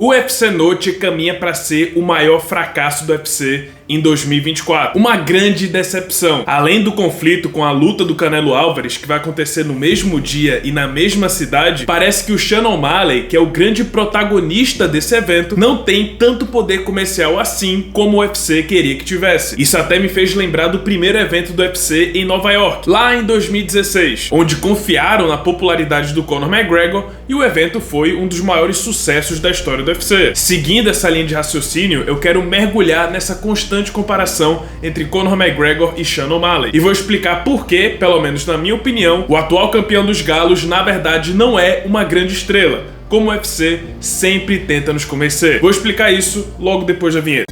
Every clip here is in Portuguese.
O UFC Note caminha para ser o maior fracasso do UFC em 2024. Uma grande decepção. Além do conflito com a luta do Canelo Álvares, que vai acontecer no mesmo dia e na mesma cidade, parece que o Sean O'Malley, que é o grande protagonista desse evento, não tem tanto poder comercial assim como o UFC queria que tivesse. Isso até me fez lembrar do primeiro evento do UFC em Nova York, lá em 2016, onde confiaram na popularidade do Conor McGregor e o evento foi um dos maiores sucessos da história do UFC. Seguindo essa linha de raciocínio, eu quero mergulhar nessa constante comparação entre Conor McGregor e Sean O'Malley. E vou explicar por que, pelo menos na minha opinião, o atual campeão dos galos na verdade não é uma grande estrela, como o UFC sempre tenta nos convencer. Vou explicar isso logo depois da vinheta.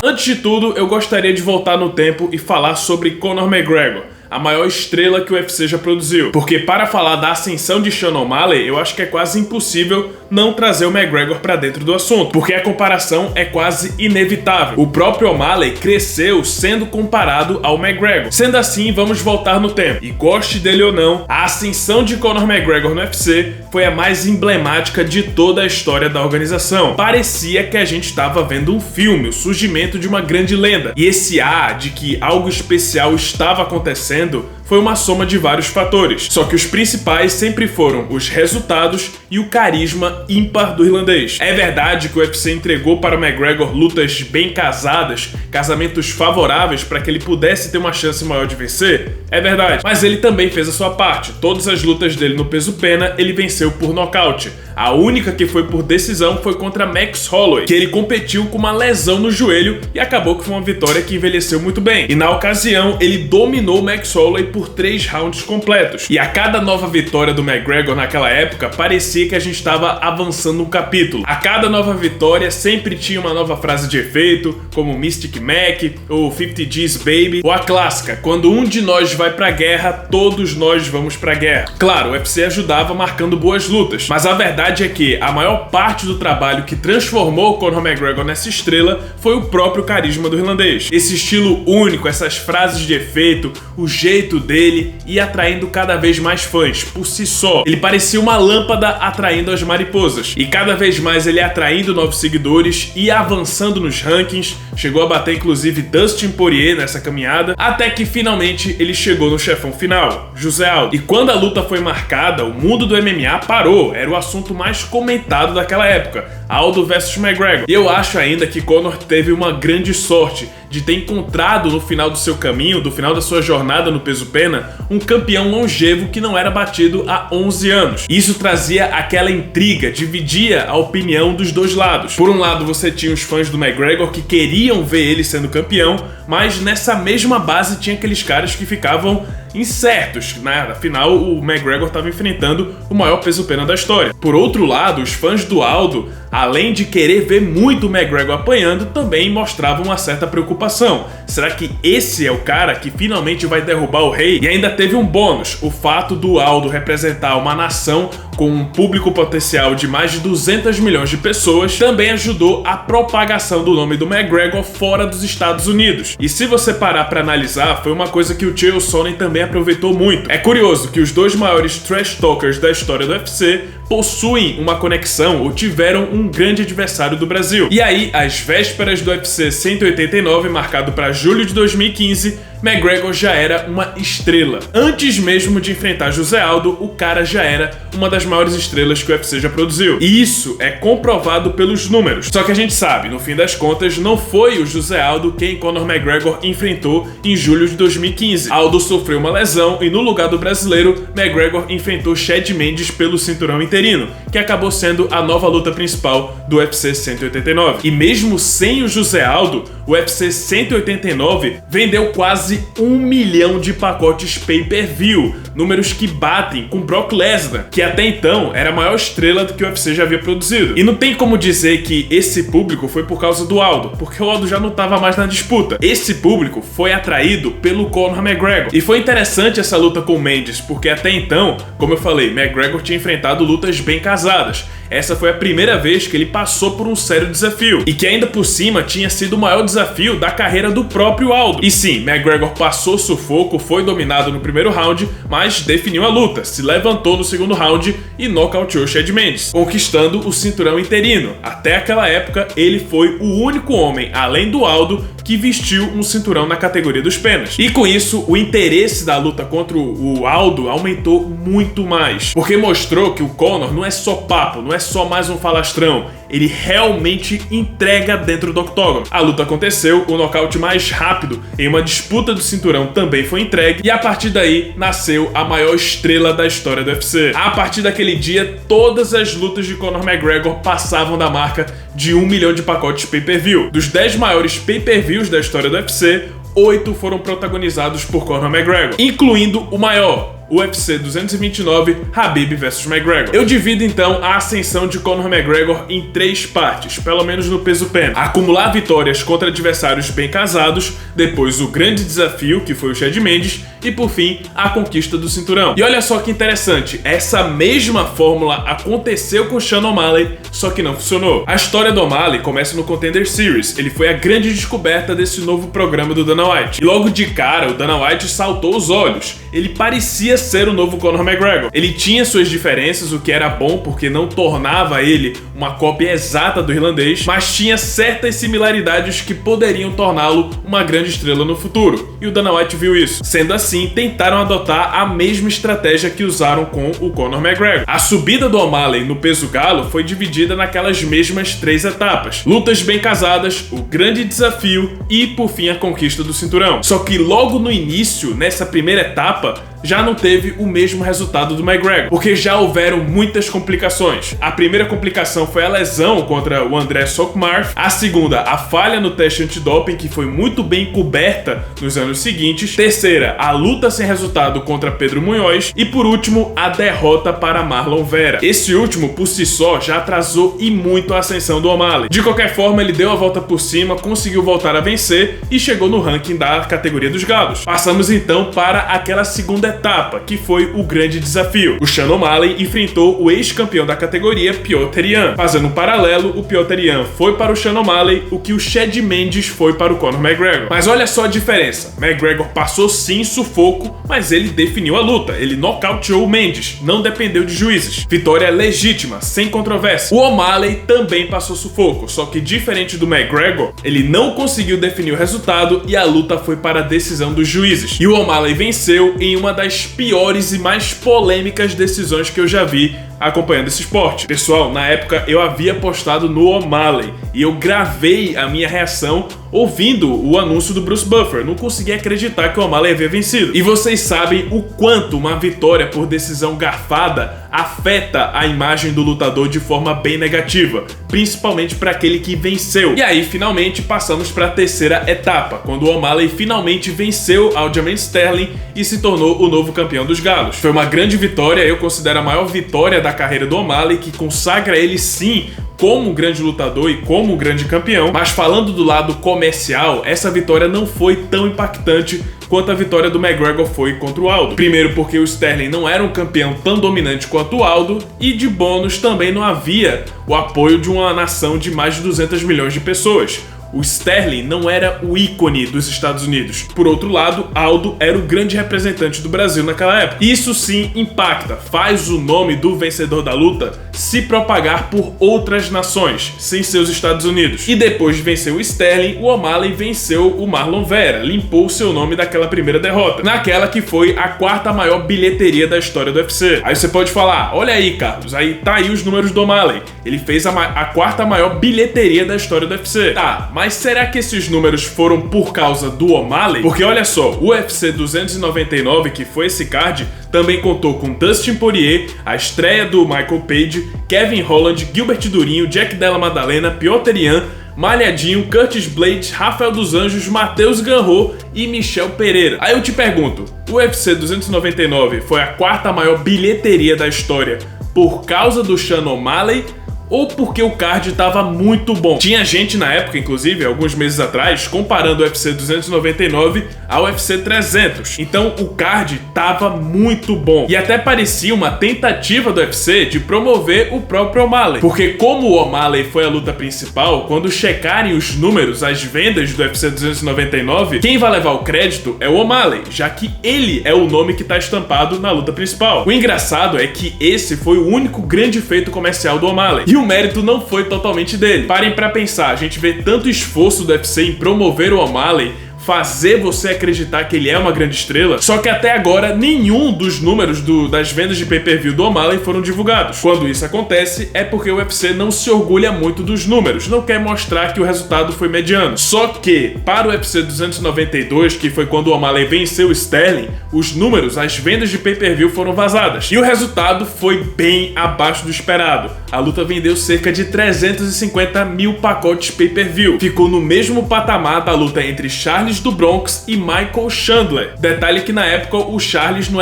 Antes de tudo, eu gostaria de voltar no tempo e falar sobre Conor McGregor, a maior estrela que o UFC já produziu. Porque para falar da ascensão de Sean O'Malley, eu acho que é quase impossível não trazer o McGregor para dentro do assunto, porque a comparação é quase inevitável. O próprio O'Malley cresceu sendo comparado ao McGregor. Sendo assim, vamos voltar no tempo. E goste dele ou não, a ascensão de Conor McGregor no UFC foi a mais emblemática de toda a história da organização. Parecia que a gente estava vendo um filme, o surgimento de uma grande lenda. E esse ar de que algo especial estava acontecendo foi uma soma de vários fatores, só que os principais sempre foram os resultados e o carisma ímpar do irlandês. É verdade que o UFC entregou para o McGregor lutas bem casadas, casamentos favoráveis para que ele pudesse ter uma chance maior de vencer? É verdade, mas ele também fez a sua parte. Todas as lutas dele no peso pena, ele venceu por nocaute. A única que foi por decisão foi contra Max Holloway, que ele competiu com uma lesão no joelho e acabou que foi uma vitória que envelheceu muito bem. E na ocasião, ele dominou Max Holloway por 3 rounds completos. E a cada nova vitória do McGregor naquela época, parecia que a gente estava avançando um capítulo. A cada nova vitória sempre tinha uma nova frase de efeito, como Mystic Mac, ou 50 G's Baby, ou a clássica, quando um de nós vai pra guerra, todos nós vamos pra guerra. Claro, o UFC ajudava marcando boas lutas, mas a verdade é que a maior parte do trabalho que transformou o Conor McGregor nessa estrela foi o próprio carisma do irlandês. Esse estilo único, essas frases de efeito, o jeito dele ia atraindo cada vez mais fãs, por si só. Ele parecia uma lâmpada atraindo as mariposas. E cada vez mais ele ia atraindo novos seguidores, ia avançando nos rankings, chegou a bater inclusive Dustin Poirier nessa caminhada, até que finalmente ele chegou no chefão final, José Aldo. E quando a luta foi marcada, o mundo do MMA parou, era o assunto mais comentado daquela época, Aldo versus McGregor. E eu acho ainda que Conor teve uma grande sorte de ter encontrado no final do seu caminho, do final da sua jornada no peso pena, um campeão longevo que não era batido há 11 anos. Isso trazia aquela intriga, dividia a opinião dos dois lados. Por um lado você tinha os fãs do McGregor que queriam ver ele sendo campeão, mas nessa mesma base tinha aqueles caras que ficavam incertos, né? Afinal, o McGregor estava enfrentando o maior peso pena da história. Por outro lado, os fãs do Aldo, além de querer ver muito o McGregor apanhando, também mostravam uma certa preocupação. Será que esse é o cara que finalmente vai derrubar o rei? E ainda teve um bônus, o fato do Aldo representar uma nação com um público potencial de mais de 200 milhões de pessoas, também ajudou a propagação do nome do McGregor fora dos Estados Unidos. E se você parar para analisar, foi uma coisa que o Chael Sonnen também aproveitou muito. É curioso que os dois maiores trash talkers da história do UFC possuem uma conexão ou tiveram um grande adversário do Brasil. E aí, às vésperas do UFC 189, marcado para julho de 2015, McGregor já era uma estrela. Antes mesmo de enfrentar José Aldo, o cara já era uma das maiores estrelas que o UFC já produziu. E isso é comprovado pelos números. Só que a gente sabe, no fim das contas, não foi o José Aldo quem Conor McGregor enfrentou em julho de 2015. Aldo sofreu uma lesão e no lugar do brasileiro, McGregor enfrentou Chad Mendes pelo cinturão interino, que acabou sendo a nova luta principal do UFC 189. E mesmo sem o José Aldo, o UFC 189 vendeu quase 1 milhão de pacotes pay-per-view, números que batem com Brock Lesnar, que até então era a maior estrela do que o UFC já havia produzido. E não tem como dizer que esse público foi por causa do Aldo, porque o Aldo já não estava mais na disputa. Esse público foi atraído pelo Conor McGregor. E foi interessante essa luta com o Mendes, porque até então, como eu falei, McGregor tinha enfrentado lutas bem casadas. essa foi a primeira vez que ele passou por um sério desafio, e que ainda por cima tinha sido o maior desafio da carreira do próprio Aldo. E sim, McGregor passou sufoco, foi dominado no primeiro round, mas definiu a luta, se levantou no segundo round e nocauteou Chad Mendes, conquistando o cinturão interino. Até aquela época, ele foi o único homem, além do Aldo, que vestiu um cinturão na categoria dos penas. E com isso, o interesse da luta contra o Aldo aumentou muito mais, porque mostrou que o Conor não é só papo, não é só mais um falastrão, ele realmente entrega dentro do octógono. A luta aconteceu, o nocaute mais rápido em uma disputa do cinturão também foi entregue, e a partir daí nasceu a maior estrela da história do UFC. A partir daquele dia, todas as lutas de Conor McGregor passavam da marca de 1 milhão de pacotes pay-per-view. Dos 10 maiores pay-per-views da história do UFC, 8 foram protagonizados por Conor McGregor, incluindo o maior, o UFC 229, Khabib vs McGregor. Eu divido então a ascensão de Conor McGregor em 3 partes, pelo menos no peso pena: acumular vitórias contra adversários bem casados, depois o grande desafio, que foi o Chad Mendes, e por fim, a conquista do cinturão. E olha só que interessante, essa mesma fórmula aconteceu com Sean O'Malley, só que não funcionou. A história do O'Malley começa no Contender Series, ele foi a grande descoberta desse novo programa do Dana White. E logo de cara, o Dana White saltou os olhos. Ele parecia ser o novo Conor McGregor. Ele tinha suas diferenças, o que era bom porque não tornava ele uma cópia exata do irlandês, mas tinha certas similaridades que poderiam torná-lo uma grande estrela no futuro. E o Dana White viu isso. Sendo assim, tentaram adotar a mesma estratégia que usaram com o Conor McGregor. A subida do O'Malley no peso galo foi dividida naquelas mesmas 3 etapas: lutas bem casadas, o grande desafio e, por fim, a conquista do cinturão. Só que logo no início, nessa primeira etapa, já não teve o mesmo resultado do McGregor, porque já houveram muitas complicações. A primeira complicação foi a lesão contra o André Sokmarth, a segunda, a falha no teste antidoping, que foi muito bem coberta nos anos seguintes, terceira, a luta sem resultado contra Pedro Munhoz, e por último, a derrota para Marlon Vera. Esse último, por si só, já atrasou e muito a ascensão do O'Malley. De qualquer forma, ele deu a volta por cima, conseguiu voltar a vencer e chegou no ranking da categoria dos galos. Passamos então para aquela segunda etapa, que foi o grande desafio. O Sean O'Malley enfrentou o ex-campeão da categoria, Petr Yan. Fazendo um paralelo, o Petr Yan foi para o Sean O'Malley o que o Chad Mendes foi para o Conor McGregor. Mas olha só a diferença: McGregor passou sim sufoco, mas ele definiu a luta, ele nocauteou o Mendes, não dependeu de juízes. Vitória legítima, sem controvérsia. O O'Malley também passou sufoco, só que diferente do McGregor, ele não conseguiu definir o resultado e a luta foi para a decisão dos juízes. E o O'Malley venceu em uma das piores e mais polêmicas decisões que eu já vi acompanhando esse esporte. Pessoal, na época eu havia postado no O'Malley e eu gravei a minha reação ouvindo o anúncio do Bruce Buffer. Não consegui acreditar que o O'Malley havia vencido. E vocês sabem o quanto uma vitória por decisão garfada afeta a imagem do lutador de forma bem negativa, principalmente para aquele que venceu. E aí, finalmente, passamos para a terceira etapa, quando o O'Malley finalmente venceu Aljamain Sterling e se tornou o novo campeão dos galos. Foi uma grande vitória, eu considero a maior vitória da carreira do O'Malley, que consagra ele sim como um grande lutador e como um grande campeão. Mas falando do lado comercial, essa vitória não foi tão impactante quanto a vitória do McGregor foi contra o Aldo. Primeiro porque o Sterling não era um campeão tão dominante quanto o Aldo, e de bônus também não havia o apoio de uma nação de mais de 200 milhões de pessoas. O Sterling não era o ícone dos Estados Unidos. Por outro lado, Aldo era o grande representante do Brasil naquela época. Isso sim impacta, faz o nome do vencedor da luta se propagar por outras nações, sem ser os Estados Unidos. E depois de vencer o Sterling, o O'Malley venceu o Marlon Vera, limpou seu nome daquela primeira derrota, naquela que foi a 4ª maior bilheteria da história do UFC. Aí você pode falar, olha aí, Carlos, aí tá aí os números do O'Malley. Ele fez a 4ª maior bilheteria da história do UFC. Tá, mas será que esses números foram por causa do O'Malley? Porque olha só, o UFC 299, que foi esse card, também contou com Dustin Poirier, a estreia do Michael Page, Kevin Holland, Gilbert Durinho, Jack Della Maddalena, Petr Yan, Malhadinho, Curtis Blades, Rafael dos Anjos, Matheus Gamrot e Michel Pereira. Aí eu te pergunto, o UFC 299 foi a 4ª maior bilheteria da história por causa do Sean O'Malley ou porque o card estava muito bom. Tinha gente na época, inclusive, alguns meses atrás, comparando o UFC 299 ao UFC 300. Então o card estava muito bom. E até parecia uma tentativa do UFC de promover o próprio O'Malley. Porque como o O'Malley foi a luta principal, quando checarem os números, as vendas do UFC 299, quem vai levar o crédito é o O'Malley, já que ele é o nome que está estampado na luta principal. O engraçado é que esse foi o único grande feito comercial do O'Malley. E o mérito não foi totalmente dele. Parem pra pensar, a gente vê tanto esforço do UFC em promover o O'Malley, fazer você acreditar que ele é uma grande estrela, só que até agora nenhum dos números das vendas de pay-per-view do O'Malley foram divulgados. Quando isso acontece, é porque o UFC não se orgulha muito dos números, não quer mostrar que o resultado foi mediano. Só que, para o UFC 292, que foi quando o O'Malley venceu o Sterling, os números, as vendas de pay-per-view foram vazadas. E o resultado foi bem abaixo do esperado. A luta vendeu cerca de 350 mil pacotes pay-per-view. Ficou no mesmo patamar da luta entre Charles do Bronx e Michael Chandler. Detalhe que na época o Charles não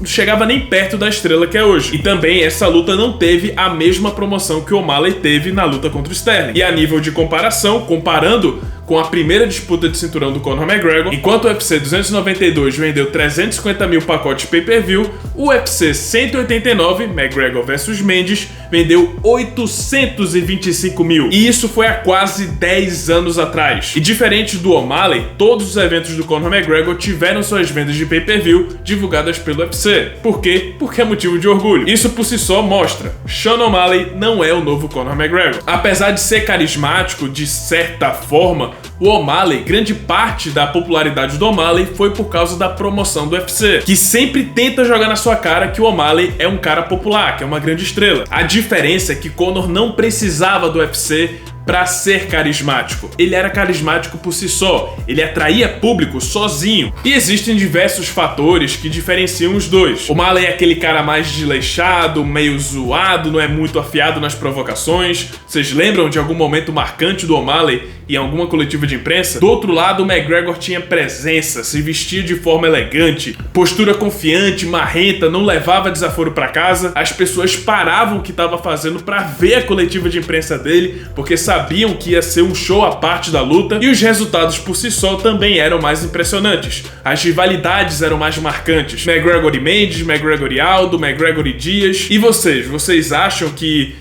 chegava nem perto da estrela que é hoje. E também essa luta não teve a mesma promoção que o O'Malley teve na luta contra o Sterling. E a nível de comparação, comparando com a primeira disputa de cinturão do Conor McGregor, enquanto o UFC 292 vendeu 350 mil pacotes pay-per-view, o UFC 189, McGregor vs Mendes, vendeu 825 mil. E isso foi há quase 10 anos atrás. E diferente do O'Malley, todos os eventos do Conor McGregor tiveram suas vendas de pay-per-view divulgadas pelo UFC. Por quê? Porque é motivo de orgulho. Isso por si só mostra, Sean O'Malley não é o novo Conor McGregor. Apesar de ser carismático de certa forma, o O'Malley, grande parte da popularidade do O'Malley foi por causa da promoção do UFC, que sempre tenta jogar na sua cara que o O'Malley é um cara popular, que é uma grande estrela. A diferença é que Conor não precisava do UFC pra ser carismático. Ele era carismático por si só, ele atraía público sozinho. E existem diversos fatores que diferenciam os dois. O O'Malley é aquele cara mais desleixado, meio zoado, não é muito afiado nas provocações. Vocês lembram de algum momento marcante do O'Malley em alguma coletiva de imprensa? Do outro lado, o McGregor tinha presença, se vestia de forma elegante, postura confiante, marrenta, não levava desaforo pra casa. As pessoas paravam o que estava fazendo pra ver a coletiva de imprensa dele, porque sabiam que ia ser um show à parte da luta, e os resultados por si só também eram mais impressionantes. As rivalidades eram mais marcantes. McGregor e Mendes, McGregor e Aldo, McGregor e Dias. E vocês acham que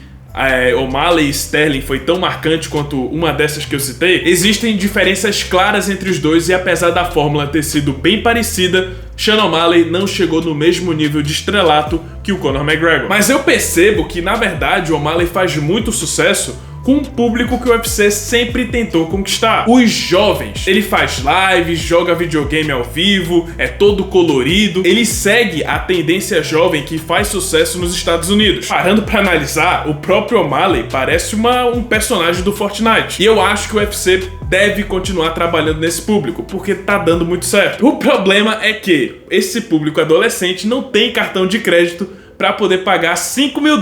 O'Malley e Sterling foi tão marcante quanto uma dessas que eu citei? Existem diferenças claras entre os dois e apesar da fórmula ter sido bem parecida, Sean O'Malley não chegou no mesmo nível de estrelato que o Conor McGregor. Mas eu percebo que, na verdade, o O'Malley faz muito sucesso com um público que o UFC sempre tentou conquistar. Os jovens. Ele faz lives, joga videogame ao vivo, é todo colorido. Ele segue a tendência jovem que faz sucesso nos Estados Unidos. Parando pra analisar, o próprio O'Malley parece um personagem do Fortnite. E eu acho que o UFC deve continuar trabalhando nesse público, porque tá dando muito certo. O problema é que esse público adolescente não tem cartão de crédito pra poder pagar $5 mil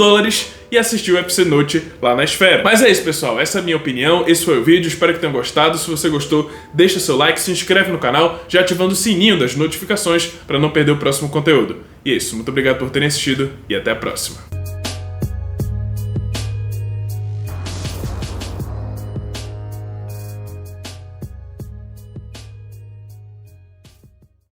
e assistir o UFC Noite lá na Esfera. Mas é isso, pessoal. Essa é a minha opinião. Esse foi o vídeo. Espero que tenham gostado. Se você gostou, deixa seu like, se inscreve no canal, já ativando o sininho das notificações para não perder o próximo conteúdo. E é isso. Muito obrigado por terem assistido e até a próxima.